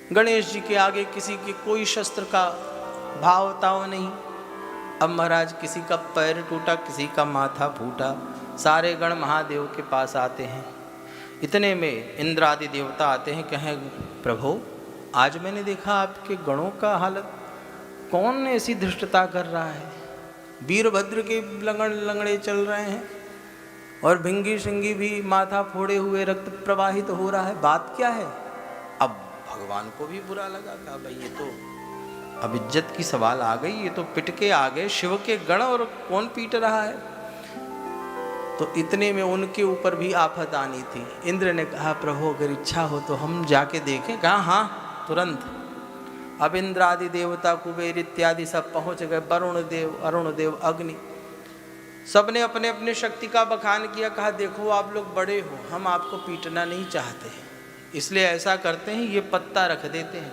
गणेश जी के आगे किसी के कोई शस्त्र का भाव ताव नहीं। अब महाराज किसी का पैर टूटा, किसी का माथा फूटा, सारे गण महादेव के पास आते हैं। इतने में इंद्र आदि देवता आते हैं, कहें प्रभु आज मैंने देखा आपके गणों का हालत, कौन ऐसी धृष्टता कर रहा है? वीरभद्र के लंगड़े चल रहे हैं और भिंगी सिंगी भी माथा फोड़े हुए रक्त प्रवाहित हो रहा है, बात क्या है? अब भगवान को भी बुरा लगा, कहा भाई ये तो अब इज्जत की सवाल आ गई, ये तो पिट के आ गए शिव के गण और कौन पीट रहा है? तो इतने में उनके ऊपर भी आफत आनी थी। इंद्र ने कहा प्रभु अगर इच्छा हो तो हम जाके देखें। कहा हाँ तुरंत। अब इंद्र आदि देवता कुबेर इत्यादि सब पहुंच गए, वरुण देव, अरुण देव, अग्नि, सबने अपने अपने शक्ति का बखान किया। कहा देखो आप लोग बड़े हो, हम आपको पीटना नहीं चाहते, इसलिए ऐसा करते हैं ये पत्ता रख देते हैं,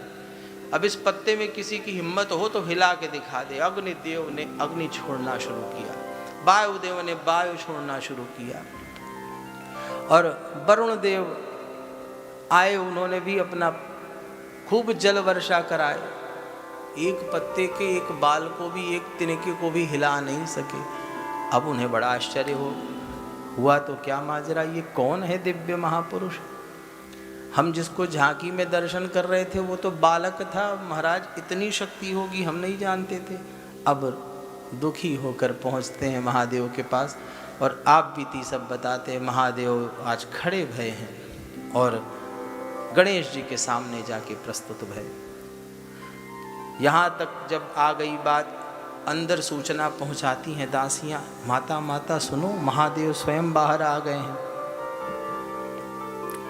अब इस पत्ते में किसी की हिम्मत हो तो हिला के दिखा दे। अग्निदेव ने अग्नि छोड़ना शुरू किया, वायुदेव ने वायु छोड़ना शुरू किया और वरुण देव आए, उन्होंने भी अपना खूब जल वर्षा कराए। एक पत्ते के एक बाल को भी, एक तिनके को भी हिला नहीं सके। अब उन्हें बड़ा आश्चर्य हुआ तो क्या माजरा, ये कौन है दिव्य महापुरुष? हम जिसको झांकी में दर्शन कर रहे थे वो तो बालक था, महाराज इतनी शक्ति होगी हम नहीं जानते थे। अब दुखी होकर पहुंचते हैं महादेव के पास और आप बीती सब बताते हैं। महादेव आज खड़े भये हैं और गणेश जी के सामने जाके प्रस्तुत भये। यहाँ तक जब आ गई बात, अंदर सूचना पहुंचाती हैं दासियां, माता माता सुनो महादेव स्वयं बाहर आ गए हैं।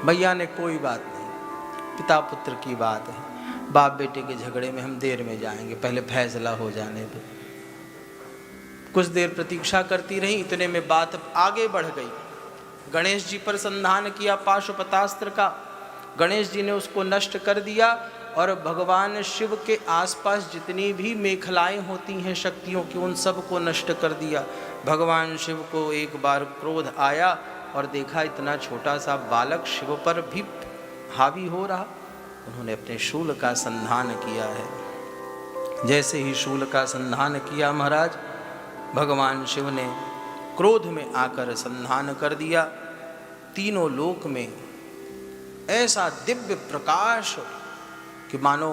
भैया ने कोई बात नहीं, पिता पुत्र की बात है, बाप बेटे के झगड़े में हम देर में जाएंगे, पहले फैसला हो जाने दो। कुछ देर प्रतीक्षा करती रही, इतने में बात आगे बढ़ गई। गणेश जी पर संधान किया पाशुपतास्त्र का, गणेश जी ने उसको नष्ट कर दिया और भगवान शिव के आसपास जितनी भी मेखलाएं होती हैं शक्तियों की, उन सब को नष्ट कर दिया। भगवान शिव को एक बार क्रोध आया और देखा इतना छोटा सा बालक शिव पर भी हावी हो रहा। उन्होंने अपने शूल का संधान किया है। जैसे ही शूल का संधान किया महाराज, भगवान शिव ने क्रोध में आकर संधान कर दिया। तीनों लोक में ऐसा दिव्य प्रकाश कि मानो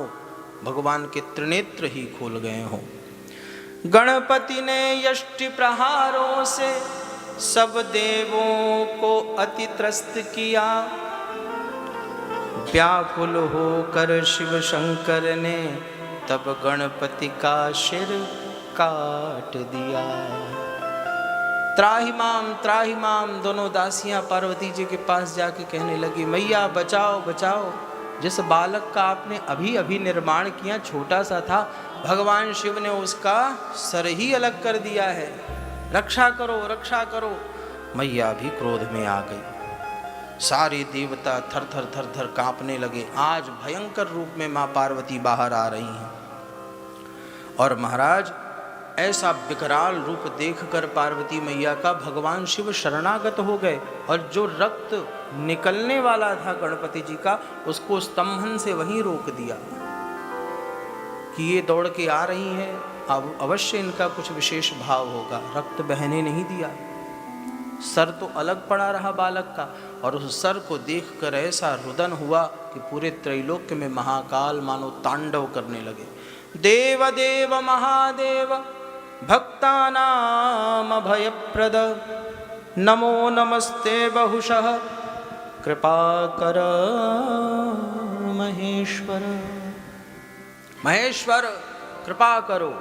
भगवान के त्रिनेत्र ही खोल गए हों। गणपति ने यष्टि प्रहारों से सब देवों को अति त्रस्त किया, व्याकुल होकर शिव शंकर ने तब गणपति का सिर काट दिया। त्राहि माम, दोनों दासियां पार्वती जी के पास जाके कहने लगी मैया बचाओ बचाओ, जिस बालक का आपने अभी अभी निर्माण किया छोटा सा था, भगवान शिव ने उसका सर ही अलग कर दिया है, रक्षा करो रक्षा करो। मैया भी क्रोध में आ गई। सारे देवता थर थर कांपने लगे। आज भयंकर रूप में मां पार्वती बाहर आ रही हैं और महाराज ऐसा विकराल रूप देखकर पार्वती मैया का भगवान शिव शरणागत हो गए और जो रक्त निकलने वाला था गणपति जी का, उसको स्तंभन से वहीं रोक दिया कि ये दौड़ के आ रही हैं, अब अवश्य इनका कुछ विशेष भाव होगा। रक्त बहने नहीं दिया। सर तो अलग पड़ा रहा बालक का और उस सर को देखकर ऐसा रुदन हुआ कि पूरे त्रैलोक्य में महाकाल मानो तांडव करने लगे। देव देव महादेव भक्तानाम भयप्रद, नमो नमस्ते बहुशः कृपा कर महेश्वर। महेश्वर कृपा करो,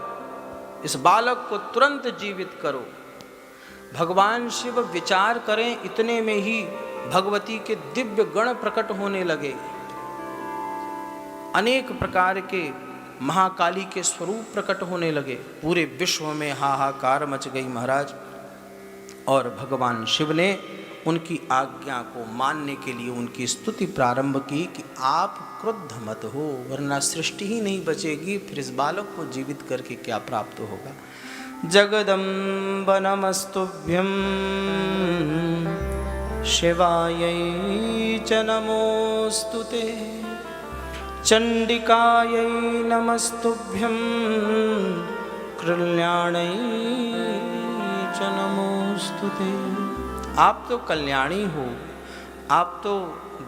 इस बालक को तुरंत जीवित करो। भगवान शिव विचार करें, इतने में ही भगवती के दिव्य गण प्रकट होने लगे। अनेक प्रकार के महाकाली के स्वरूप प्रकट होने लगे। पूरे विश्व में हाहाकार मच गई महाराज। और भगवान शिव ने उनकी आज्ञा को मानने के लिए उनकी स्तुति प्रारंभ की कि आप क्रुद्ध मत हो, वरना सृष्टि ही नहीं बचेगी, फिर इस बालक को जीवित करके क्या प्राप्त होगा। जगदम्ब नमस्तुभ्यं शिवायै च नमोस्तुते, चंडिकायै नमस्तुभ्यं कल्याण्यै च नमोस्तुते। आप तो कल्याणी हो, आप तो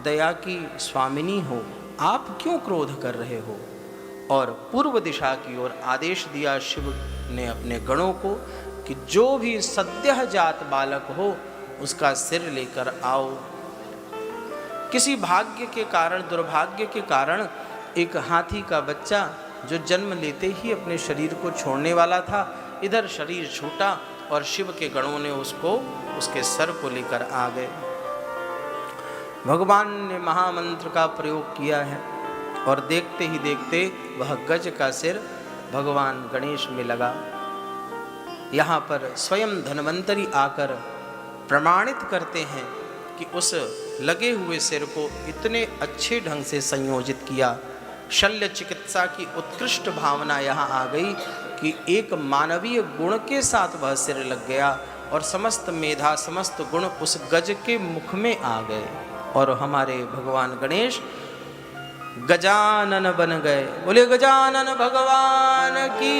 दया की स्वामिनी हो, आप क्यों क्रोध कर रहे हो? और पूर्व दिशा की ओर आदेश दिया शिव ने अपने गणों को कि जो भी सद्यः जात बालक हो उसका सिर लेकर आओ। किसी भाग्य के कारण, दुर्भाग्य के कारण एक हाथी का बच्चा जो जन्म लेते ही अपने शरीर को छोड़ने वाला था, इधर शरीर छूटा और शिव के गणों ने उसको, उसके सर को लेकर आ गए। भगवान ने महामंत्र का प्रयोग किया है और देखते ही देखते वह गज का सिर भगवान गणेश में लगा। यहाँ पर स्वयं धन्वंतरी आकर प्रमाणित करते हैं कि उस लगे हुए सिर को इतने अच्छे ढंग से संयोजित किया। शल्य चिकित्सा की उत्कृष्ट भावना यहाँ आ गई कि एक मानवीय गुण के साथ वह सिर लग गया और समस्त मेधा, समस्त गुण उस गज के मुख में आ गए और हमारे भगवान गणेश गजानन बन गए। बोले गजानन भगवान की।